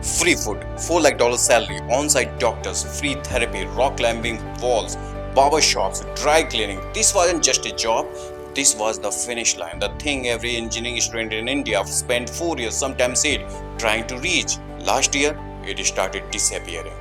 Free food, $4 lakh salary, on-site doctors, free therapy, rock climbing walls, barber shops, dry cleaning. This wasn't just a job. This was the finish line, the thing every engineering student in India spent 4 years, sometimes 8, trying to reach. Last year, it started disappearing.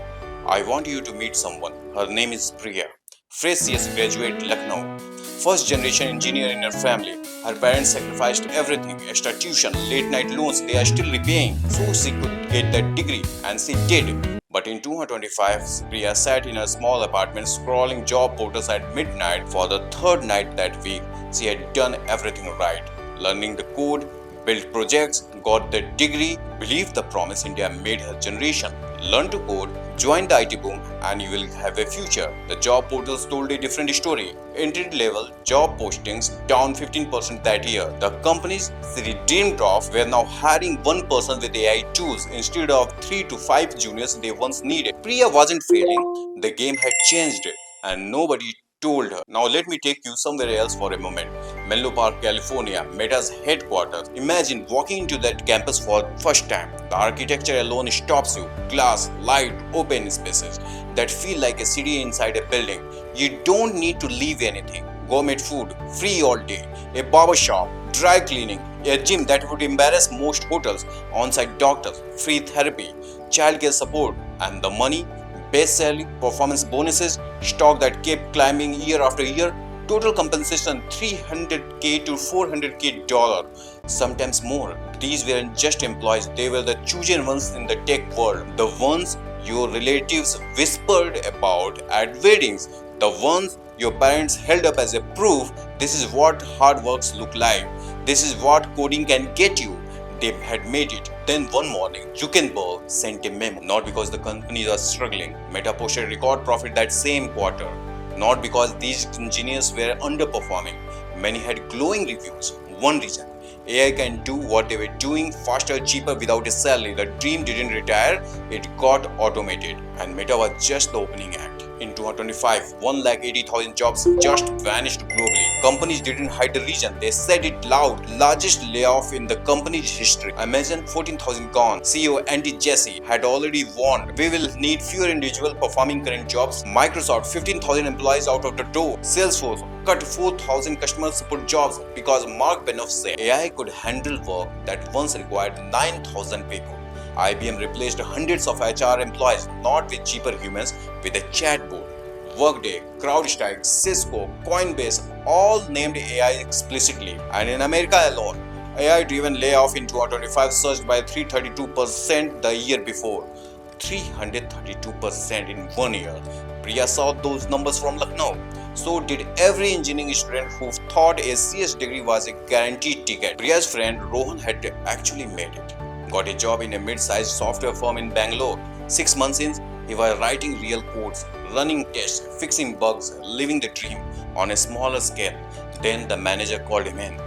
I want you to meet someone. Her name is Priya. Fresh CS graduate Lucknow. First generation engineer in her family. Her parents sacrificed everything, extra tuition, late night loans they are still repaying so she could get that degree, and she did. But in 2025, Priya sat in a small apartment scrolling job portals at midnight for the third night that week. She had done everything right, learning the code, built projects, got the degree, believed the promise India made her generation. Learn to code, join the IT boom, and you will have a future. The job portals told a different story. Entry level job postings down 15% that year. The companies she dreamed of were now hiring one person with AI tools instead of 3 to 5 juniors they once needed. Priya wasn't failing, the game had changed, and nobody told her. Now let me take you somewhere else for a moment. Menlo Park, California, Meta's headquarters. Imagine walking into that campus for the first time. The architecture alone stops you. Glass, light, open spaces that feel like a city inside a building. You don't need to leave anything. Gourmet food, free all day. A barber shop, dry cleaning, a gym that would embarrass most hotels, on-site doctors, free therapy, childcare support, and the money, base salary, performance bonuses, stock that kept climbing year after year, total compensation 300k to 400k dollar, sometimes more. These weren't just employees, they were the chosen ones in the tech world, the ones your relatives whispered about at weddings, the ones your parents held up as a proof. This is what hard works look like. This is what coding can get you. They had made it. Then one morning, Zuckerberg sent a memo. Not because the companies are struggling. Meta posted record profit that same quarter. Not because these engineers were underperforming. Many had glowing reviews. One reason: AI can do what they were doing faster, cheaper, without a salary. The dream didn't retire, it got automated. And Meta was just the opening act. In 2025, 1,80,000 jobs just vanished globally. Companies didn't hide the reason, they said it loud. Largest layoff in the company's history. Amazon, 14,000 gone. CEO Andy Jassy had already warned, we will need fewer individuals performing current jobs. Microsoft, 15,000 employees out of the door. Salesforce cut 4,000 customer support jobs because Mark Benioff said AI could handle work that once required 9,000 people. IBM replaced hundreds of HR employees, not with cheaper humans, with a chatbot. Workday, CrowdStrike, Cisco, Coinbase all named AI explicitly. And in America alone, AI-driven layoff in 2025 surged by 332% the year before. 332% in 1 year. Priya saw those numbers from Lucknow. So did every engineering student who thought a CS degree was a guaranteed ticket. Priya's friend Rohan had actually made it. Got a job in a mid-sized software firm in Bangalore. 6 months in, he was writing real codes, running tests, fixing bugs, living the dream on a smaller scale. Then the manager called him in.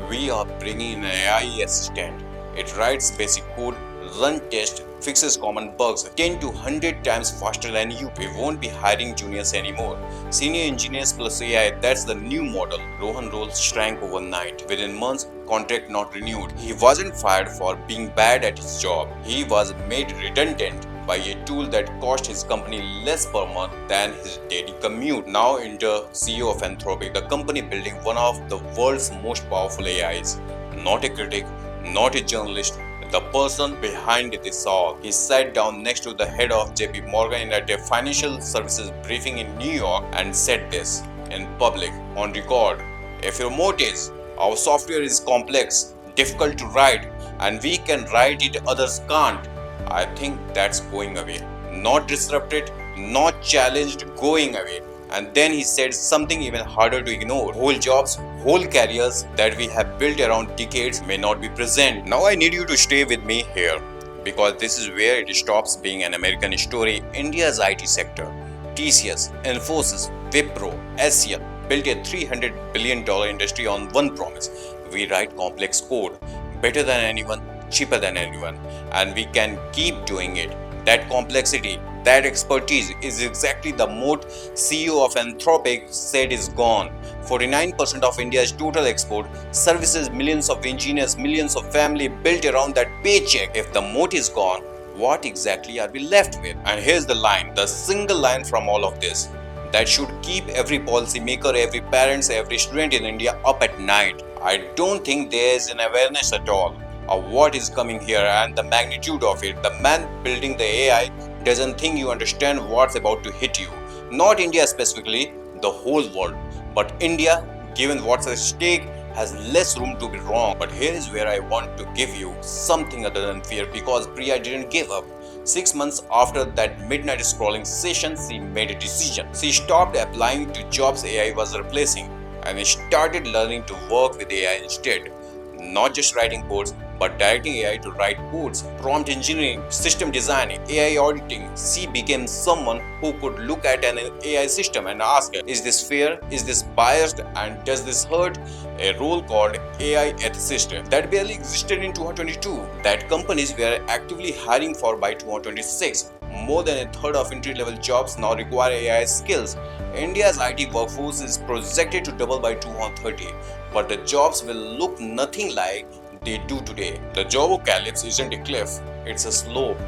We are bringing in an AI assistant. It writes basic code, run tests, fixes common bugs 10 to 100 times faster than you. We won't be hiring juniors anymore. Senior engineers plus AI, that's the new model. Rohan roles shrank overnight. Within months, contract not renewed. He wasn't fired for being bad at his job. He was made redundant by a tool that cost his company less per month than his daily commute. Now enter CEO of Anthropic, the company building one of the world's most powerful AIs. Not a critic, not a journalist, the person behind this all. He sat down next to the head of JP Morgan at a financial services briefing in New York and said this in public, on record. If your moat is, our software is complex, difficult to write, and we can write it, others can't, I think that's going away. Not disrupted, not challenged, going away. And then he said something even harder to ignore. Whole jobs, whole careers that we have built around decades may not be present. Now I need you to stay with me here, because this is where it stops being an American story. India's IT sector, TCS, Infosys, Wipro, HCL, built a $300 billion industry on one promise. We write complex code better than anyone, cheaper than anyone, and we can keep doing it. That complexity, that expertise is exactly the moat CEO of Anthropic said is gone. 49% of India's total export services millions of engineers, millions of family built around that paycheck. If the moat is gone, what exactly are we left with? And here's the line, the single line from all of this that should keep every policymaker, every parents, every student in India up at night. I don't think there is an awareness at all of what is coming here and the magnitude of it. The man building the AI doesn't think you understand what's about to hit you. Not India specifically, the whole world. But India, given what's at stake, has less room to be wrong. But here is where I want to give you something other than fear, because Priya didn't give up. 6 months after that midnight scrolling session, she made a decision. She stopped applying to jobs AI was replacing and started learning to work with AI instead. Not just writing codes, but directing AI to write codes, prompt engineering, system design, AI auditing. She became someone who could look at an AI system and ask, is this fair? Is this biased? And does this hurt? A role called AI ethicist that barely existed in 2022, that companies were actively hiring for by 2026. More than a third of entry-level jobs now require AI skills. India's IT workforce is projected to double by 2030, but the jobs will look nothing like they do today. The job apocalypse isn't a cliff, it's a slope,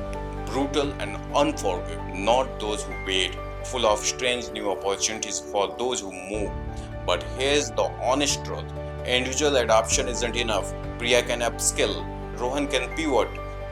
brutal and unforgiving. Not those who wait, full of strange new opportunities for those who move. But here's the honest truth, individual adoption isn't enough. Priya can upskill, Rohan can pivot,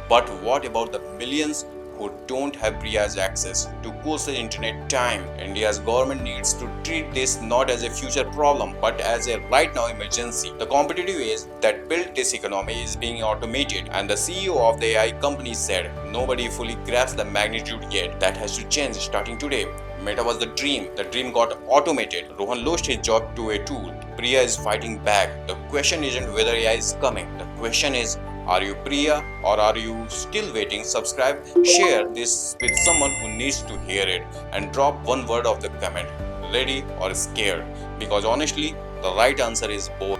but what about the millions who don't have Priya's access to coastal internet time? India's government needs to treat this not as a future problem but as a right now emergency. The competitive edge that built this economy is being automated, and the CEO of the AI company said nobody fully grasps the magnitude yet. That has to change starting today. Meta was the dream got automated. Rohan lost his job to a tool. Priya is fighting back. The question isn't whether AI is coming, the question is, are you Priya or are you still waiting? Subscribe, share this with someone who needs to hear it, and drop one word of the comment, ready or scared, because honestly, the right answer is both.